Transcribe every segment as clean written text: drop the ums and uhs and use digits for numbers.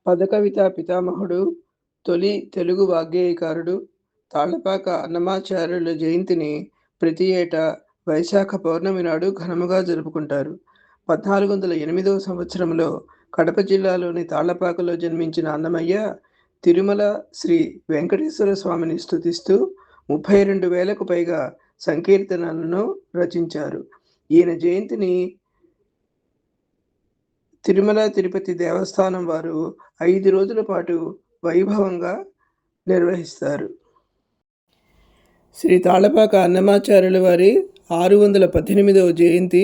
పదకవితా పితామహుడు, తొలి తెలుగు వాగ్గేయకారుడు తాళ్లపాక అన్నమాచార్యుల జయంతిని ప్రతి ఏటా వైశాఖ పౌర్ణమి నాడు ఘనముగా జరుపుకుంటారు. 1408వ సంవత్సరంలో కడప జిల్లాలోని తాళ్లపాకలో జన్మించిన అన్నమయ్య తిరుమల శ్రీ వెంకటేశ్వర స్వామిని స్తుతిస్తూ 32,000కు పైగా సంకీర్తనలను రచించారు. ఈయన జయంతిని తిరుమల తిరుపతి దేవస్థానం వారు 5 రోజుల పాటు వైభవంగా నిర్వహిస్తారు. శ్రీ తాళ్లపాక అన్నమాచార్యుల వారి 618వ జయంతి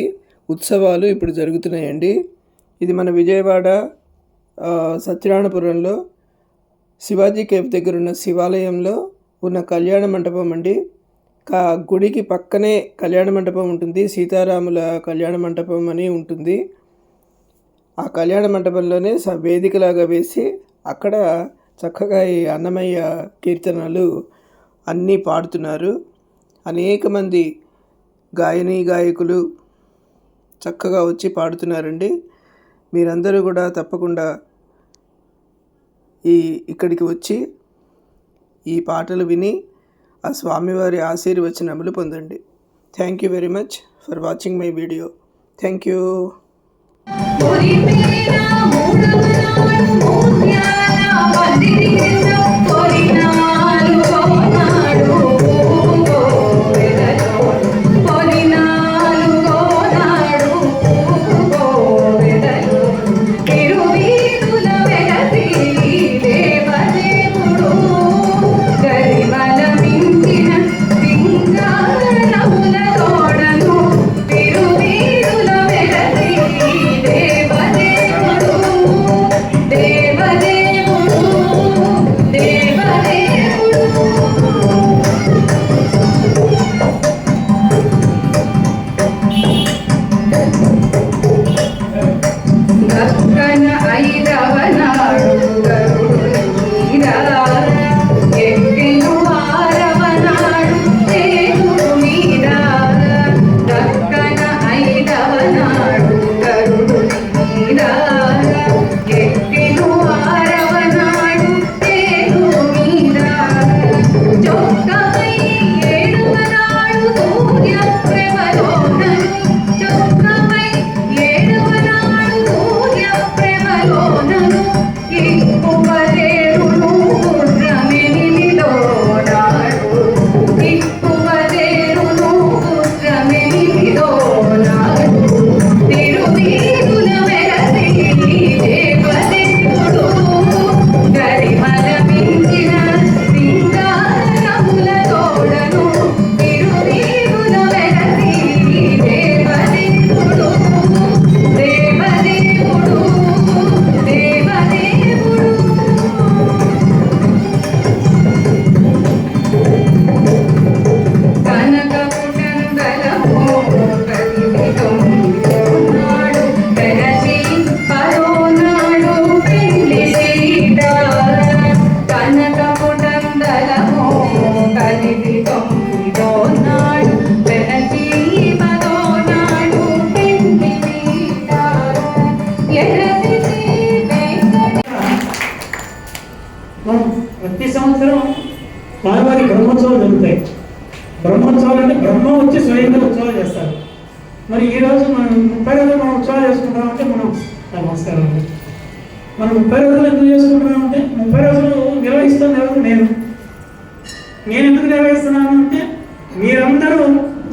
ఉత్సవాలు ఇప్పుడు జరుగుతున్నాయండి. ఇది మన విజయవాడ సత్యనారాయణపురంలో శివాజీ కేఫ్ దగ్గర ఉన్న శివాలయంలో ఉన్న కళ్యాణ మంటపం అండి. గుడికి పక్కనే కళ్యాణ మంటపం ఉంటుంది. సీతారాముల కళ్యాణ మంటపం అని ఉంటుంది. ఆ కళ్యాణ మంటపంలోనే వేదికలాగా వేసి అక్కడ చక్కగా ఈ అన్నమయ్య కీర్తనలు అన్నీ పాడుతున్నారు. అనేక మంది గాయకులు చక్కగా వచ్చి పాడుతున్నారండి. మీరందరూ కూడా తప్పకుండా ఇక్కడికి వచ్చి ఈ పాటలు విని ఆ స్వామివారి ఆశీర్వచనములు పొందండి. Thank you very much for watching my video. Thank you. ప్రతి సంవత్సరం వారి బ్రహ్మోత్సవాలు జరుగుతాయి. బ్రహ్మోత్సవాలు అంటే బ్రహ్మ వచ్చి స్వయంగా ఉత్సవాలు చేస్తారు. మరి ఈరోజు మనం 30 రోజులు మనం ఉత్సవాలు చేసుకుంటామంటే నమస్కారం అండి. మనం 30 రోజులు ఎందుకు చేసుకుంటున్నామంటే 30 రోజులు నిర్వహిస్తుంది ఎవరు? నేను ఎందుకు నిర్వహిస్తున్నాను అంటే మీరందరూ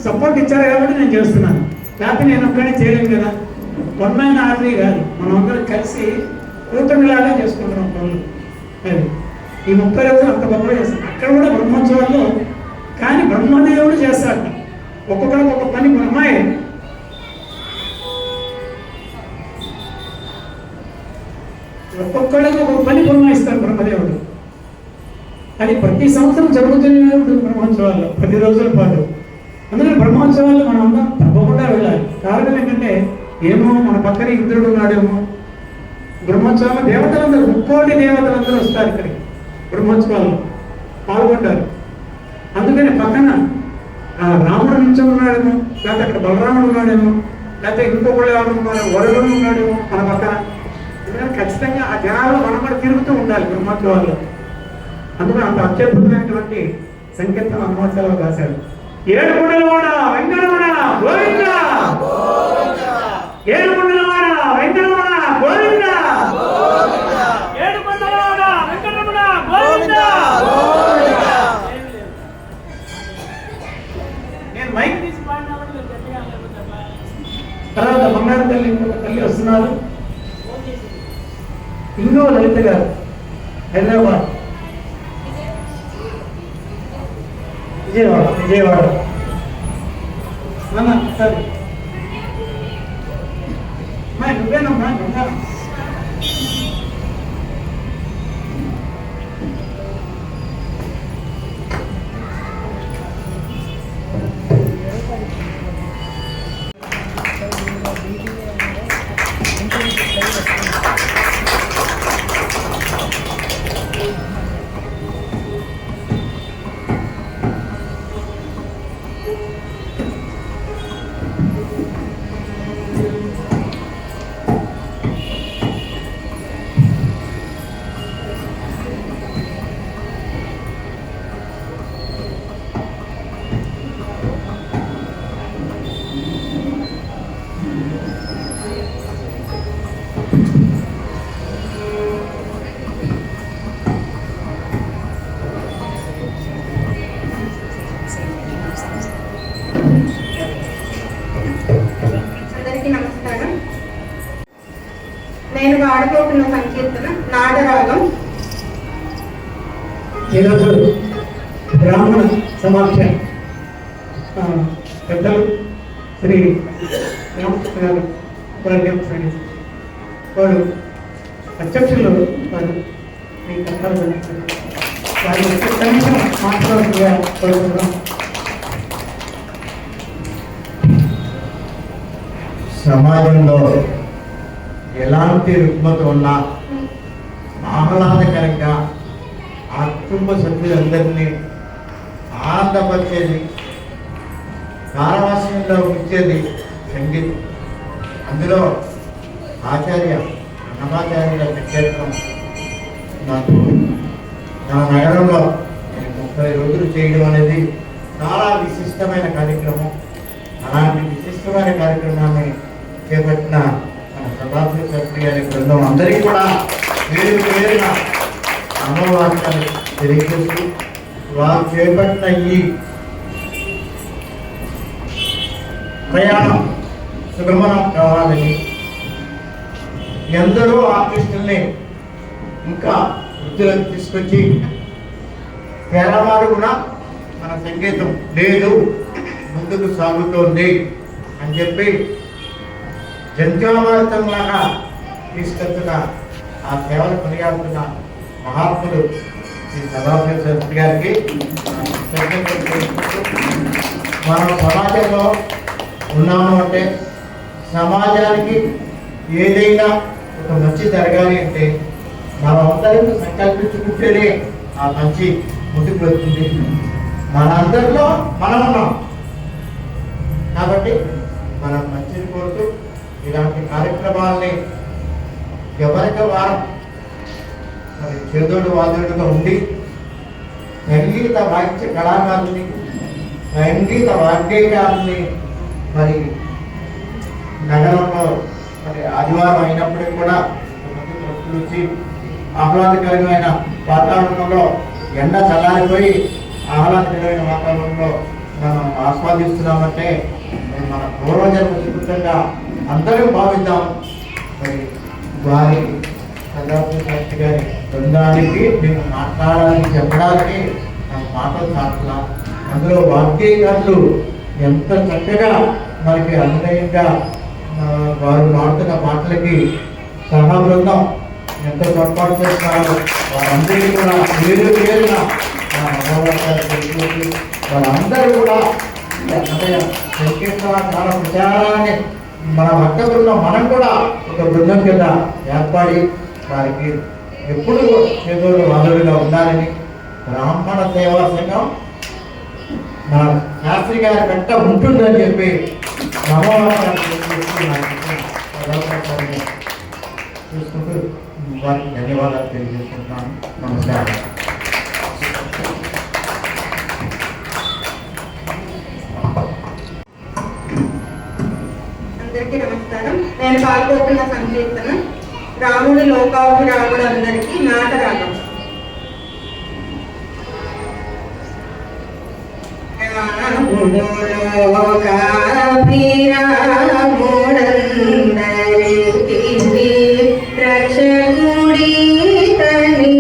సపోర్ట్ ఇచ్చారు కాబట్టి నేను చేస్తున్నాను. లేకపోతే నేను ఒక్కడే చేయలేను కదా. వన్ ఆర్మీ కాదు, మనం అందరం కలిసి కూటమిలాగా చేసుకుంటున్నాం పనులు. అది ఈ 30 రోజులు అంత గొప్పగా చేస్తాం. అక్కడ కూడా బ్రహ్మోత్సవాల్లో కానీ బ్రహ్మదేవుడు చేస్తాడు. ఒక్కొక్కరికి ఒక పని బ్రహ్మాయి ఒక్కొక్కడికి ఒక పని పురమాయిస్తారు బ్రహ్మదేవుడు. అది ప్రతి సంవత్సరం జరుగుతూనే ఉంటుంది బ్రహ్మోత్సవాల్లో 10 రోజుల పాటు. అందుకని బ్రహ్మోత్సవాల్లో మనం అందరం తప్పకుండా వెళ్ళాలి. కారణం ఏంటంటే ఏమో మన పక్కన ఇంద్రుడు ఉన్నాడేమో. బ్రహ్మోత్సవాల్లో దేవతలందరూ 30 దేవతలందరూ వస్తారు ఇక్కడికి బ్రహ్మోత్సవాల్లో పాల్గొంటారు. అందుకని పక్కన రాముడు నుంచి ఉన్నాడేమో, లేకపోతే అక్కడ బలరాముడు ఉన్నాడేమో, లేకపోతే ఇంకొకళ్ళు ఎవరు ఉన్నాడో వరుడు ఉన్నాడేమో మన పక్కన. ఎందుకంటే ఖచ్చితంగా ఆ జనాలు మనం కూడా తిరుగుతూ ఉండాలి బ్రహ్మోత్సవాల్లో. అందుకని అంత అత్యద్భుతమైనటువంటి సంకీర్తన బ్రహ్మోత్సవాలు రాశారు. ఏడుకొండలవాడ వెంకటరమణ గోవింద, ఏడుకొండలవాడ వెంకటరమణ గోవింద, ఏడుకొండలవాడ వెంకటరమణ గోవింద. నేను మైక్ తీసి తర్వాత బంగారు తల్లి ఇంకొక తల్లి వస్తున్నారు. ఇంకో లలిత గారు హైదరాబాద్, విజయవాడ సరే నువ్వేనమ్మా. అందరికీ నమస్కారం. నేను పాడుకుంటున్న సంకీర్తన నాడరాగం. ఈరోజు బ్రాహ్మణ సమాఖ్య పెద్దలు శ్రీ రామకృష్ణ గారు వారు అధ్యక్షులు వారు మీ కష్టాలు వారి కనీసం మాట్లాడుతుగా కోరుకుంటున్నాం. సమాజంలో ఎలాంటి రుగ్మత ఉన్నా ఆహ్లాదకరంగా ఆ కుటుంబ సభ్యులందరినీ ఆనందపరిచేది, కారవాసంలో ఉంచేది సంగీతం. అందులో ఆచార్య అన్నమాచార్యుల సంకీర్తనం నాకు నా నగరంలో 30 రోజులు చేయడం అనేది చాలా విశిష్టమైన కార్యక్రమం. అలాంటి విశిష్టమైన కార్యక్రమాన్ని చేపట్టిన మన సభాపతి శాస్త్రి గారి బృందం అందరికీ కూడా పేరు పేరున అమ్మవార్తలు తెలియజేస్తూ వారు చేపట్టిన ఈ ప్రయాణం సుగమనం కావాలని ఎందరో ఆర్టిస్టుల్ని ఇంకా వృత్తులకు తీసుకొచ్చి పేదవారు కూడా మన సంగీతం లేదు ముందుకు సాగుతోంది అని చెప్పి జంధ్యామార్తంలాగా తీసుకొచ్చిన ఆ సేవలు కొనియాడుతున్న మహాత్ములు శ్రీ సభాపతి శాస్త్రి గారికి మనం సమాజంలో ఉన్నాము అంటే సమాజానికి ఏదైనా ఒక మంచి జరగాలి అంటే మనం అందరికీ సంకల్పించుకుంటేనే ఆ మంచి ముందుకు వస్తుంది. మనందరిలో మనం ఉన్నాం కాబట్టి మనం మంచిని కోరుతూ ఇలాంటి కార్యక్రమాలని ఎవరికి వారం మరి చేదోడు వాదోడుగా ఉండి సంగీత వాద్య కళాకారుల్ని సంగీత వాద్యకారుల్ని మరి నగరంలో మరి ఆదివారం అయినప్పటికీ కూడా కొంతమంది భక్తులు వచ్చి ఆహ్లాదకరమైన వాతావరణంలో ఎండ చల్లారిపోయి ఆహ్లాదకరమైన వాతావరణంలో మనం ఆస్వాదిస్తున్నామంటే మన పూర్వజన్మ సుకృతంగా అందరూ భావిద్దాం. మరి వారి సదాశివ శాస్త్రి గారి బృందానికి నేను మాట్లాడాలని చెప్పడానికి నా మాటలు చాటున్నా. అందులో వాద్యకారులు ఎంత చక్కగా మనకి అనునయంగా వారు మాడుతున్న మాటలకి సహా బృందం ఎంత తోడ్పాటు చేస్తున్నారు. వారందరికీ కూడా పేరు పేరున వాళ్ళందరూ కూడా సంకీర్తన చాలా ప్రచారాన్ని మన భక్త బృందం మనం కూడా ఒక బృందం కింద ఏర్పడి వారికి ఎప్పుడు చేదోడు వాదోడుగా ఉండాలని బ్రాహ్మణ సేవా సంఘం మన శాస్త్రి గారి వెంట ఉంటుందని చెప్పి నమోవాదాన్ని చూసుకుంటూ వారికి ధన్యవాదాలు తెలియజేసుకుంటున్నాను. నమస్కారం. అందరికీ నమస్కారం. నేను పాల్గొంటున్న సంకీర్తన రాముడు లోకాభిరాముడు అందరికీ నాటరాగం. రాముడు లోకాభిరాముడందరికీ రక్షకుడి తని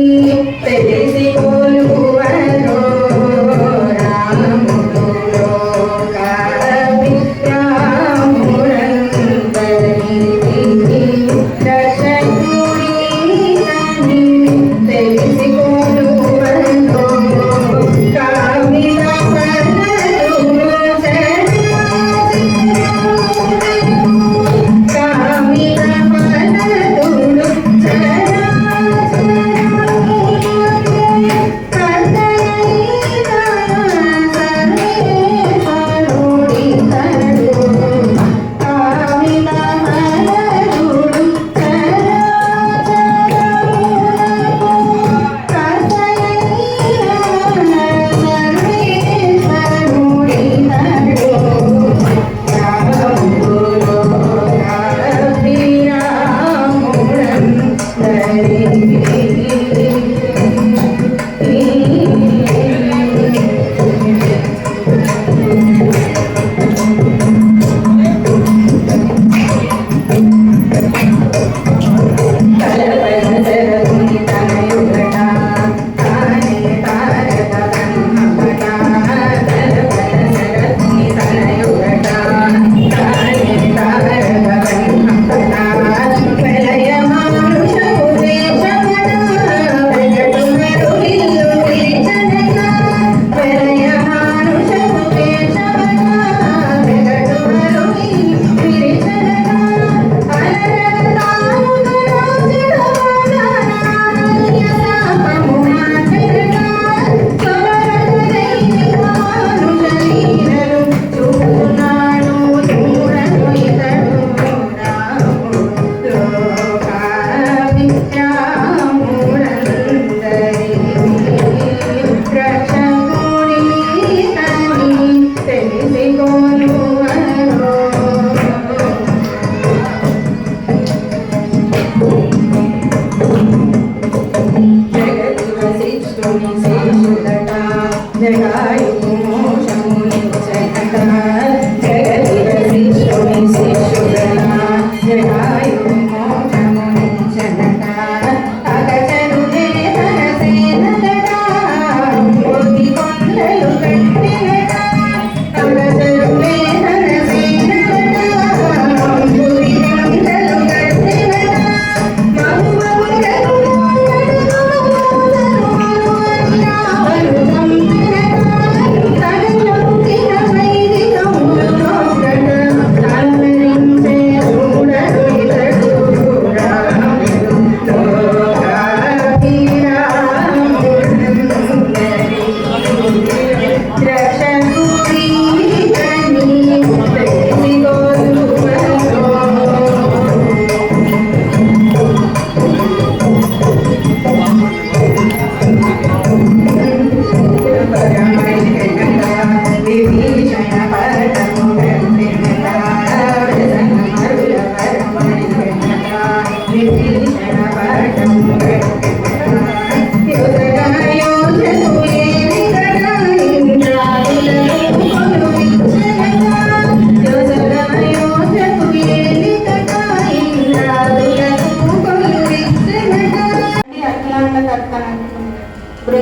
తెలిసి కొలువరో. రాముడు లోకాభిరాముడందరికీ రక్షకుడి తని తెలిసి కొలువరో.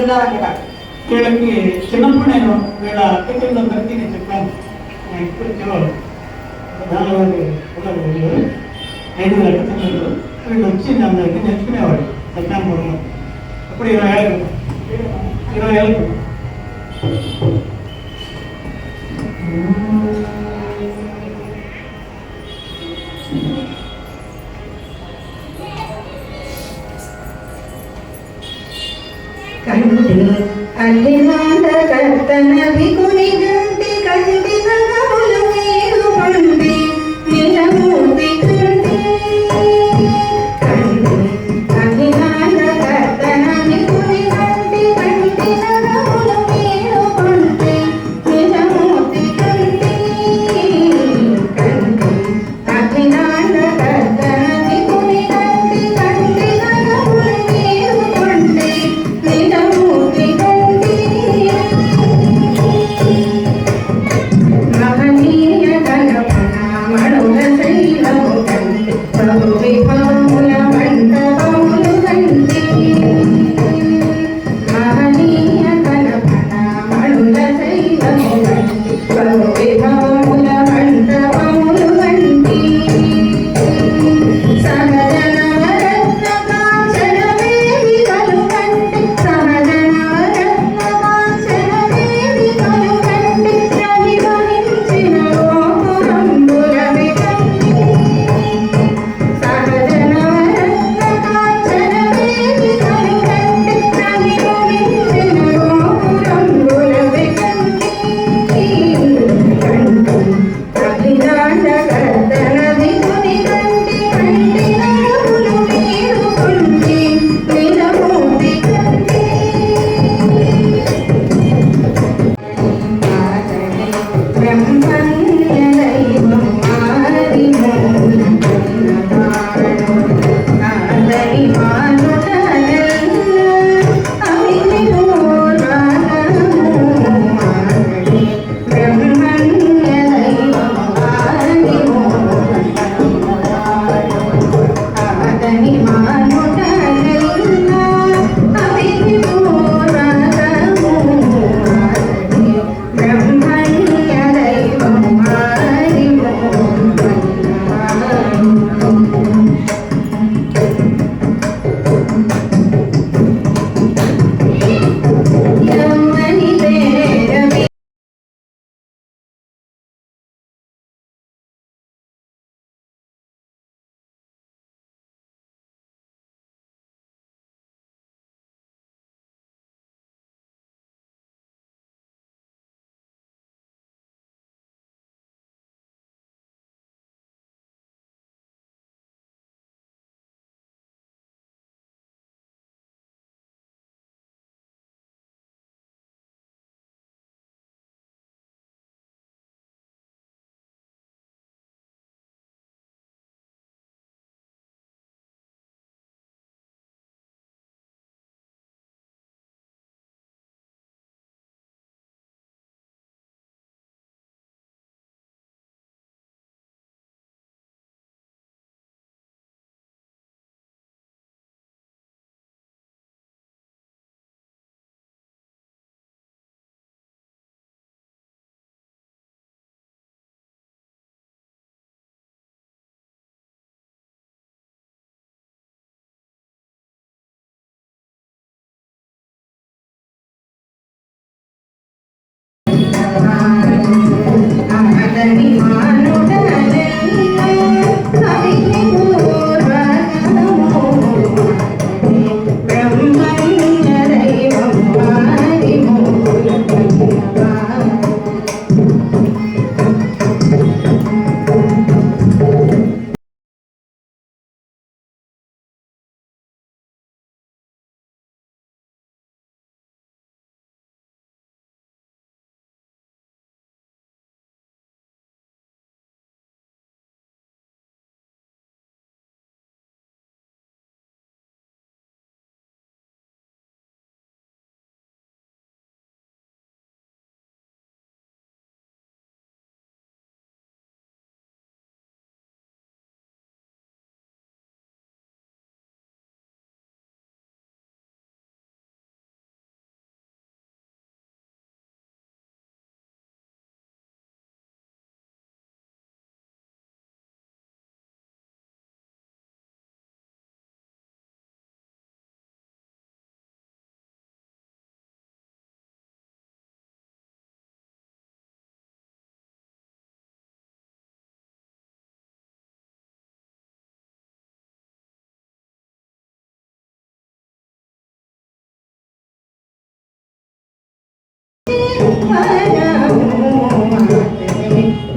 కామిత వీళ్ళకి చిన్నప్పుడు నేను వీళ్ళ అతిథులందరికీ నేను చెప్పాను. ఇప్పుడు దానిలో ఉన్నారు 5 అతిథులు. వీళ్ళు వచ్చి నా దగ్గర నేర్చుకునేవాడు సత్యాపురంలో. అప్పుడు 20 ఏళ్ళకు కర్తన వికుని గంటి కంటి నగములు మీరు పండి నిలమూర్తి కంటి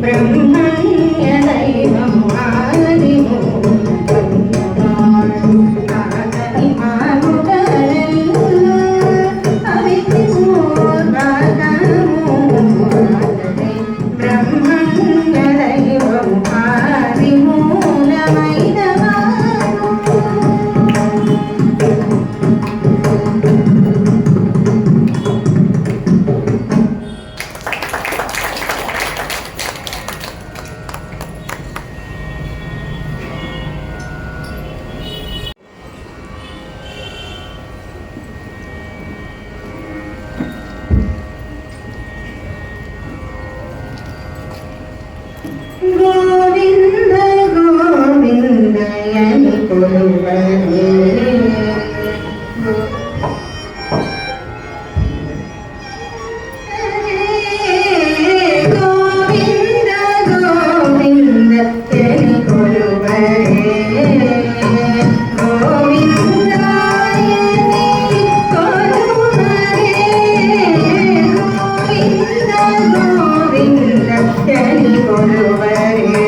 బ్రహ్మణ్య దైవము ఆదిము బ్రహ్మణ్య దైవము ఆదిమూలమైన గోవింద గోవిందయని కొలువరే గోవింద గోవిందయని కొలువరే గోవిందాయని కొలువరే గోవింద గోవిందయని కొలువరే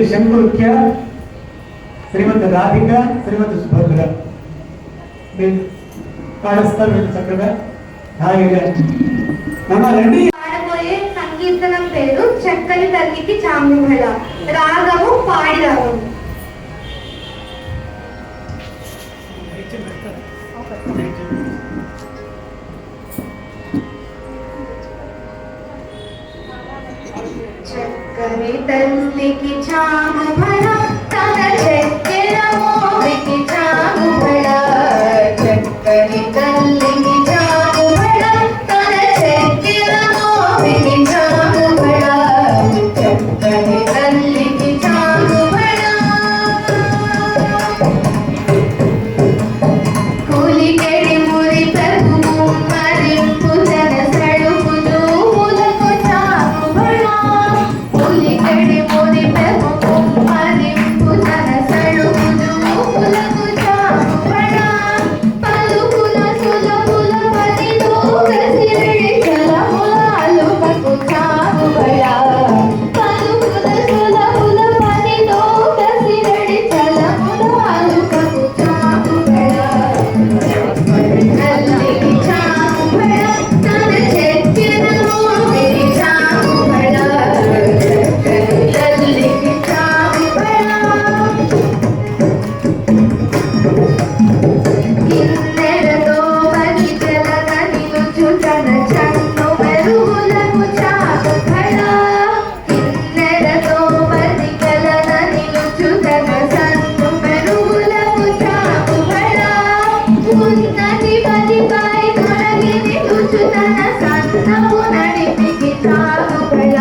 శంకురుఖ్య, శ్రీమతి రాధిక, శ్రీమతి సుభద్ర. మీరు పాడిస్తారు మీరు చక్కగా హాయిగా. రండి. పాడబోయే సంకీర్తనం పేరు చక్కని తల్లికి చాముండల. రాగము పాడి రాగము. చక్కని తల్లికి చాముండల తన చక్కెర మోవికి చాముండల. చక్కని తల్లికి చాముండల తన చక్కెర మోవికి చాముండల. చక్కని తల్లికి చాముండల. కూలికెడి మురి ప్రభువు మరింపు జన సడుపు దూములకు చాముండల. కూలికెడి మురి ప్రభువు మరింపు జన సడుపు దూములకు చాముండల. పలుకుల సులభుల పదిలో కసిరిడి చలములాలుకకు చాముండల. పలుకుల సులభుల పదిలో కసిరిడి చలములాలుకకు చాముండల. తల్లికి చాముండల తన చక్కెర మోవికి చాముండల. తల్లికి చాముండల. కిన్నెరతో బలిజలగ నిలుచుటన చన్ను మెరుగులకు చాముండల. కిన్నెరతో బలిజలగ నిలుచుటన చన్ను మెరుగులకు చాముండల. ఉన్నతి బలిపై తొలగి నిలుచుటన సన్నపు నడిపికి చాముండల.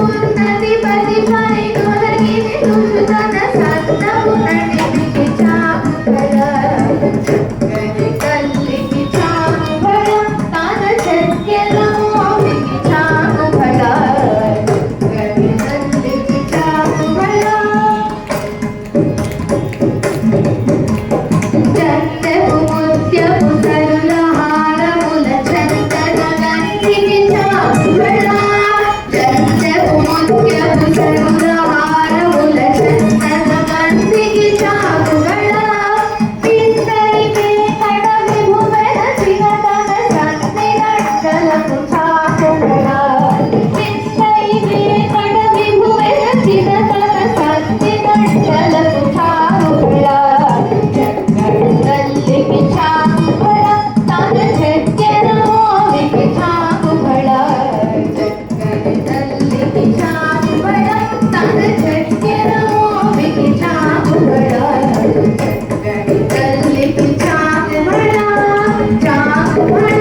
ఉన్నతి బలిపై తొలగి నిలుచుటన సన్నపు నడిపికి చాముండల. చక్కని తల్లికి చాముండల తన చక్కెర మోవికి చాముండల. చక్కని తల్లికి చాముండల. చందపు ముత్యపు సరుల హారముల చందన గంధికి చాముండల. చందపు ముత్యపు సరుల హారముల చందన గంధికి చాముండల. పిందై వేకడ విభువెన సిగతన సన్ని గంటలకు చాముండల. పిందై వేకడ విభువెన సిగతన సన్ని గంటలకు చాముండల. చక్కని తల్లికి చాముండల తన చక్కెర మోవికి చాముండల. చక్కని తల్లికి చాముండల తన చక్కెర మోవికి చాముండల. చక్కని తల్లికి చాముండల చాముండల.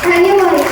ధన్యవాదాలు.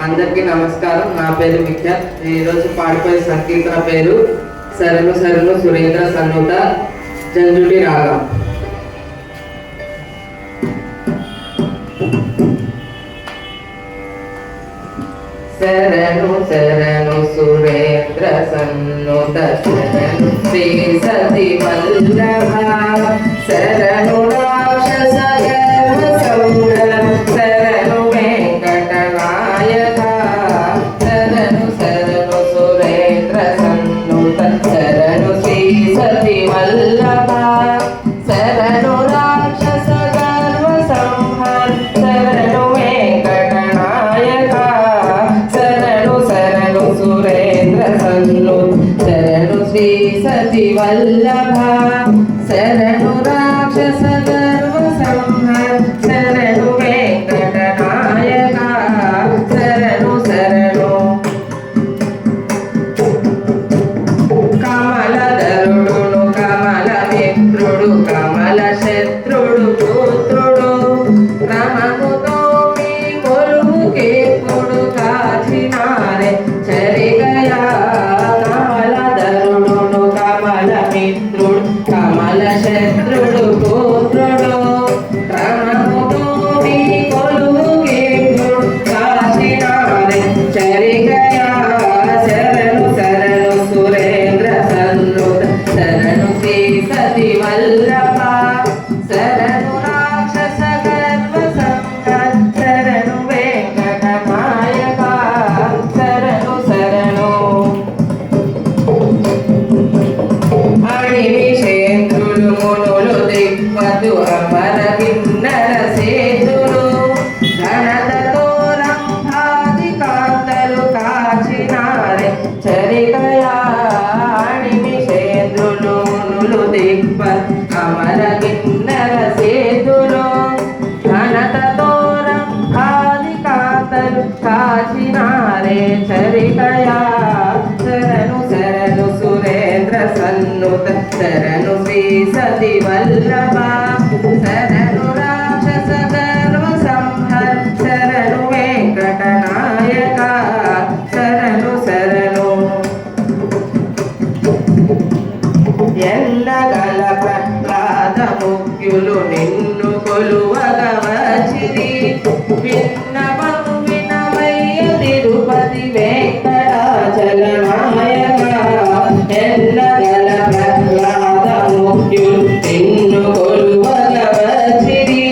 అందరికీ నమస్కారం. నా పేరు విఖ్యాత్. ఈరోజు పాడిపోయే సంకీర్తన పేరు శరణు శరణు సురేంద్ర సన్నుత జంజుటి రాగం. శరణు శరణు సురేంద్ర సన్నుత శరణు శ్రీ సతి వల్లభ. శరణు రాక్షస గర్వ సౌర శరణు వెంకటనాయక. శరణు శరణు సురేంద్ర సన్నుత శరణు శ్రీ సతి వల్లభ. శరణు రాక్షస గర్వ సంహర్ శరణు వెంకటనాయక. శరణు శరణు సురేంద్ర సన్నుత శరణు శ్రీ సతి వల్లభ. శరణు రాక్షస మిత్రుడు కమల శత్రుడు పుత్రుడు క్రమముతో మీ కొలువుకెప్పుడు కాచినారే చరిగయా కమలధరుడు కమల మిత్రుడు కమల శత్రుడు పుత్రుడు క్రమముతో మీ కొలువుకెప్పుడు కాచినారే చరిగయా శరణు శరణు సురేంద్ర సన్నుత శరణు శ్రీ సతి వల్లభ శరణు రాక్షస గర్వ సంకర శరణు వెంకట నాయక శరణు శరణు అడివి క్షేత్రులు మునులు దిక్పదు అమర కిన్నర సేతులు ఘనతతో రంభాది కాంతలు కాచినారే చరికయా అడివి క్షేత్రులు మునులు దిక్పదు అమర కిన్నర సేతులు ఘనతతో రంభాది కాంతలు కాచినారే చరికయా శరణు శరణు సురేంద్ర సన్నుత శరణు శ్రీ సతి వల్లభ శరణు రాక్షస గర్వ సంహర శరణు వెంకట నాయక శరణు శరణు ఎండగల ప్రహ్లాద ముఖ్యులు నిన్ను కొలువగా వచ్చిరి విన్నపము వినవయ్య తిరుపతి వెంకటాచల నాయక ఎండగల ప్రహ్లాద ముఖ్యులు నిన్ను కొలువగా వచ్చిరి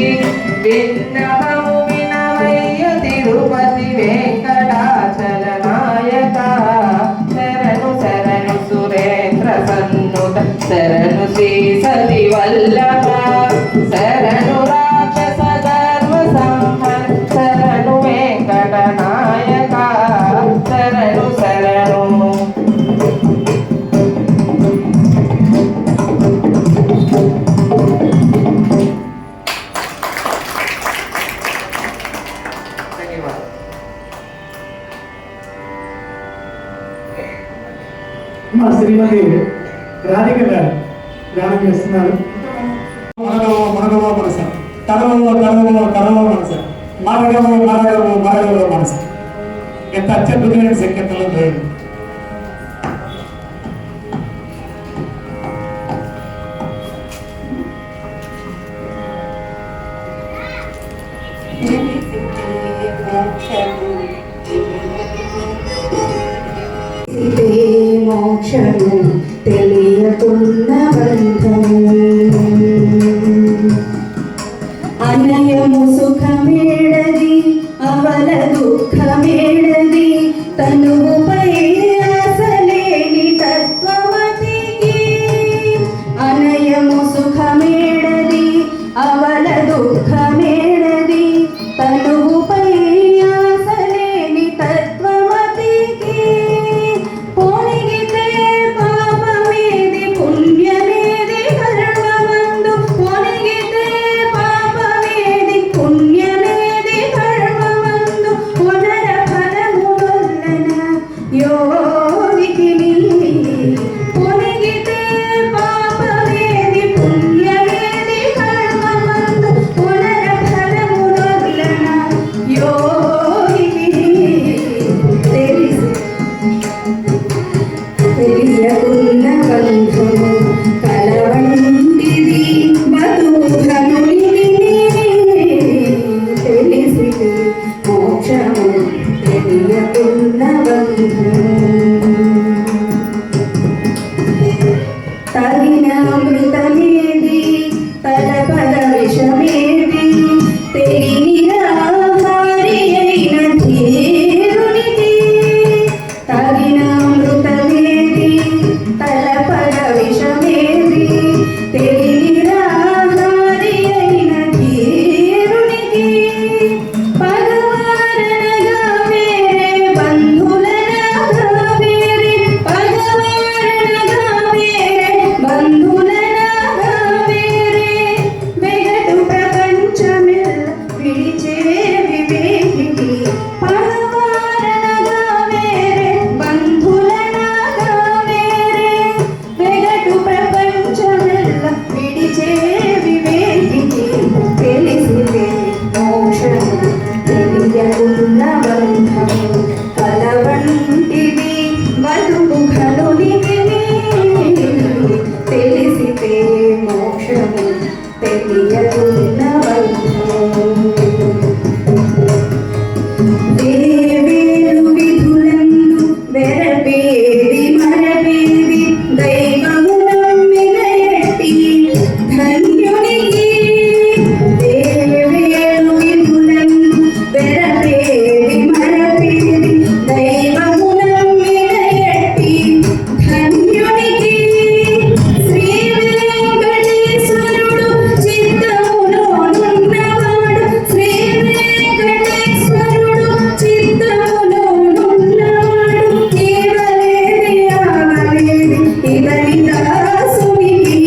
విన్నపము వినవయ్య తిరుపతి వెంకటాచల నాయక శరణు శరణు సురేంద్ర సన్నుత శరణు శ్రీ సతి వల్లభ శరణు రాక్షస గర్వ సంహర శరణు వెంకట నాయక శరణు శరణు ధన్యవాదాలు. మా శ్రీమతి రాధిక గారు గానం చేస్తున్నారు. మనగవో మనగవో మనస కరవో కరవో కరవో మనస మరగవో మరగవో మరగవో మనస. ఎంత అత్యద్భుతమైన సంకేతంలో దేవుడు. ఇదే మోక్షము తెలియకున్న బంధము అనయము సుఖమేడది అవల దుఃఖమేడది తనువుపై ఆసలేని తత్వమతికి అనయము సుఖమేడది అవల దుఃఖమేడది తనువుపై ఆసలేని తత్వమతికి పొనిగితే పాపమేది పుణ్యమేది కర్మమందు పొనిగితే పాపమేది పుణ్యమేది కర్మమందు పునర ఫలములన యోగికి పొనిగితే పాపమేది పుణ్యమేది కర్మమందు పునర ఫలములన యోగికి తెలియకున్న బంధము కలవంటిది బతుకనుని తెలిసి మోక్షము తెలియకున్న బంధము తగిన అమృతమేది తెలియకున్న వేవేలు విధులందు వెరపేది మరపేది దైవమున మినయట్టి ధన్యునికి వేవేలు విధులందు వెరపేది మరపేది దైవమున మినయట్టి ధన్యునికి శ్రీ వెంకటేశ్వరుడు చిత్తములోనున్నవాడు శ్రీ వెంకటేశ్వరుడు చిత్తములోనున్నవాడు కేవలేది ఆవలేది ఇవని దాసునికి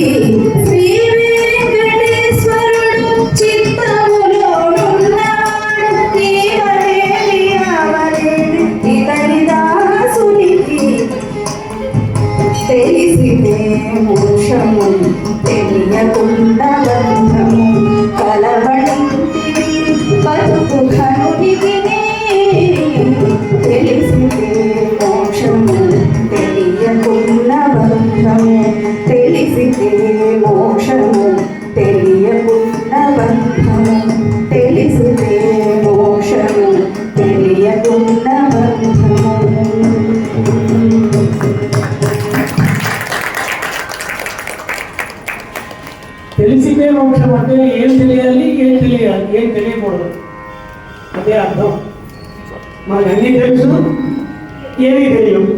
శ్రీ వెంకటేశ్వరుడు చిత్తములోనున్నవాడు కేవలేది ఆవలేది ఇవని దాసునికి తెలిసితే మోక్షము తెలియకుండా బంధము కలవడి బతుకు ఘనునికి తెలిసితే మోక్షము తెలియకుండా బంధము తెలిసితే మోక్షము తెలియకుండా బంధము తెలిసితే మోక్షము తెలియకుండా బంధము. తెలిసితే మోక్షం అంటే ఏం తెలియాలి, ఏం తెలియకూడదు, అదే అర్థం. మనకు అన్నీ తెలుసు, ఏమీ తెలియవు.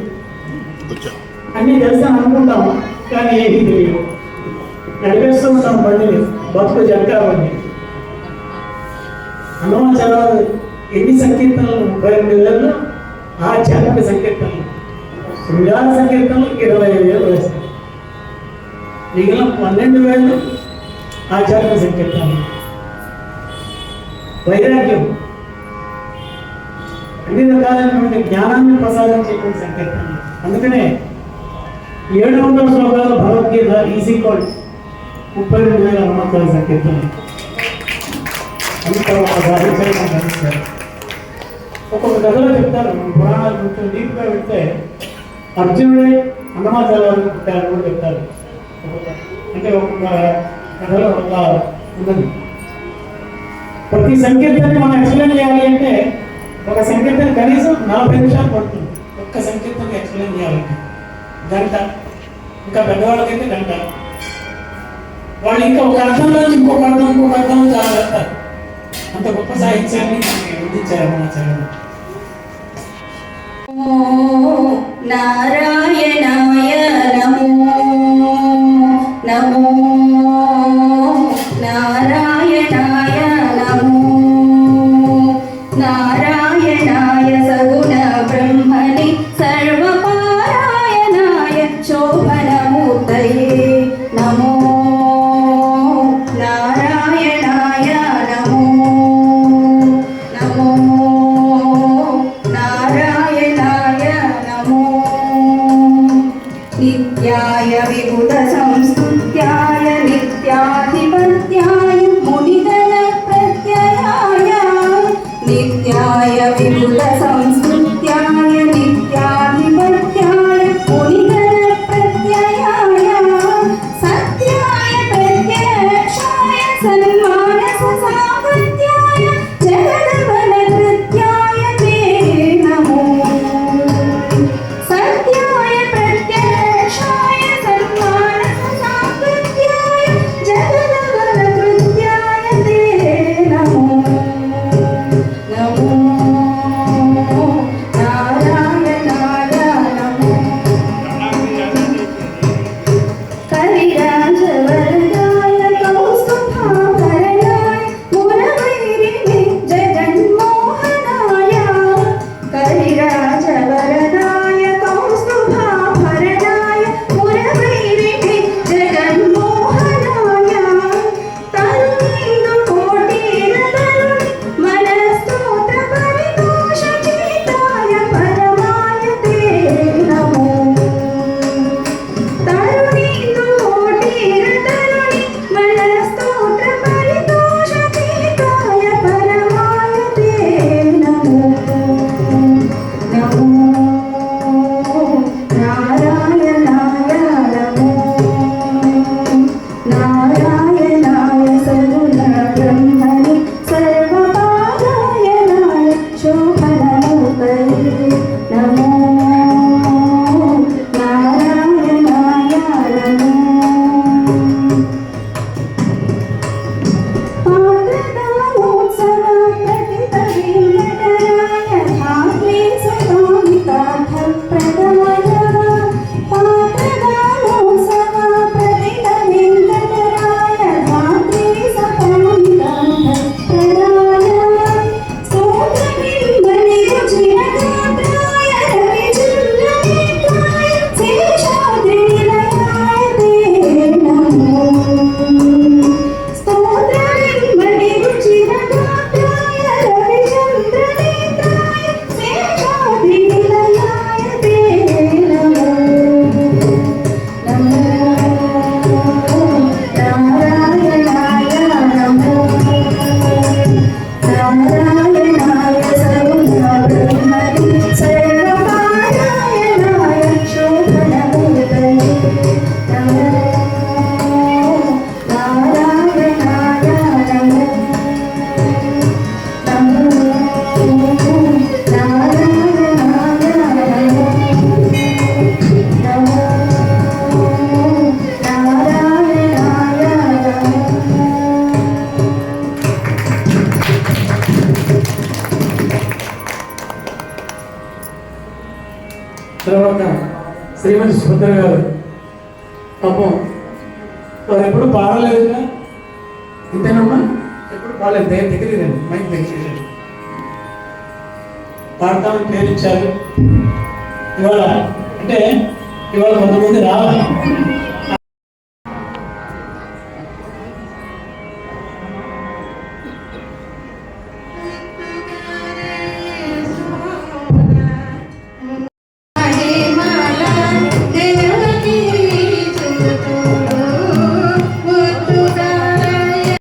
అన్నీ తెలుసు అని అనుకుంటాము, కానీ ఏమీ తెలియవు. నడిపేస్తూ ఉంటాం బండిని, బతుకు జంకా బండి. హనుమాచార్యులు ఎన్ని సంకీర్తనలు? 32 ఆధ్యాత్మిక సంకీర్తనలు, శృంగార సంకీర్తనలు 25,000 వేస్తారు. మిగిలిన 12,000 ఆధ్యాత్మిక సంకీర్తనలు. వైరాగ్యం, అన్ని రకాలైనటువంటి జ్ఞానాన్ని ప్రసాదించేటువంటి సంకీర్తనలు. అందుకనే 700 శ్లోకాలు భగవద్గీత ఈజీ కోడ్ 32,000 హనుమంతుల సంకీర్తనలు. అంత సాధించారు. ఒక్కొక్క కథలో చెప్తారు, పురాణాలు కొంచెం డీప్గా పెడితే అర్జునుడే హనుమాచార్యులు పుట్టారని కూడా చెప్తారు. అంటే ఒక్కొక్క కథలో ఒక ఉన్నది. ప్రతి సంకీర్తనని మనం ఎక్స్ప్లెయిన్ చేయాలి అంటే ఒక సంకీర్తన కనీసం 40 నిమిషాలు పడుతుంది. ఒక్క సంకీర్తనకి ఎక్స్ప్లెయిన్ చేయాలంటే గంట, ఇంకా పెద్దవాళ్ళకైతే గంట. వాళ్ళు ఇంకా ఒక అర్థంలో ఇంకొక అర్థం చాలా వెళ్తారు. అంత గొప్ప సాహిత్యాన్ని అందించారు హనుమాచార్యులు. నారాయణాయ నమో నమో నారాయణాయ నమో నారాయణాయ సగుణ బ్రహ్మణి సర్వపారాయణాయ శోభనమూర్తయే నమో నారాయణాయ నమో నమో నారాయణాయ నమో నిత్యాయ విభుత సంస్తుత్యాయ నిత్యాధిపత్యాయ మునిగణ ప్రత్యయాయ నిత్యాయ విభుత సంస్తుత్యాయ నిత్యాధిపత్యాయ మునిగణ ప్రత్యయాయ సత్యాయ ప్రత్యక్షాయ సన్మానస సాగత్యాయ జగదవన కృత్యాయ తే నమో సత్యాయ ప్రత్యక్షాయ సన్మానస సాగత్యాయ జగదవన కృత్యాయ తే నమో నమో నారాయణాయ నమో కవిరాజవరదాయ కౌస్తుభాభరణాయ మురవైరిణి జగన్మోహనాయ కవిరాజవరదాయ కౌస్తుభాభరణాయ మురవైరిణి జగన్మోహనాయ తరుణీందు కోటిన తరుణి మనస్తోత్ర పరితోషచితాయ పరమాయ తే నమో తరుణీందు కోటిన తరుణి మనస్తోత్ర పరితోషచితాయ పరమాయ తే నమో నమో నారాయణాయ నమో నారాయణాయ సగుణ శ్రీమతి సుభద్ర గారు పాపం వారు ఎప్పుడు పాడలేదుగా, ఇంతేనమ్మా, ఎప్పుడు పాడలేదు. దగ్గర రండి, మైక్ దగ్గర పాడతామని పేరు ఇచ్చారు. ఇవాళ అంటే ఇవాళ కొంతమంది రావాలి,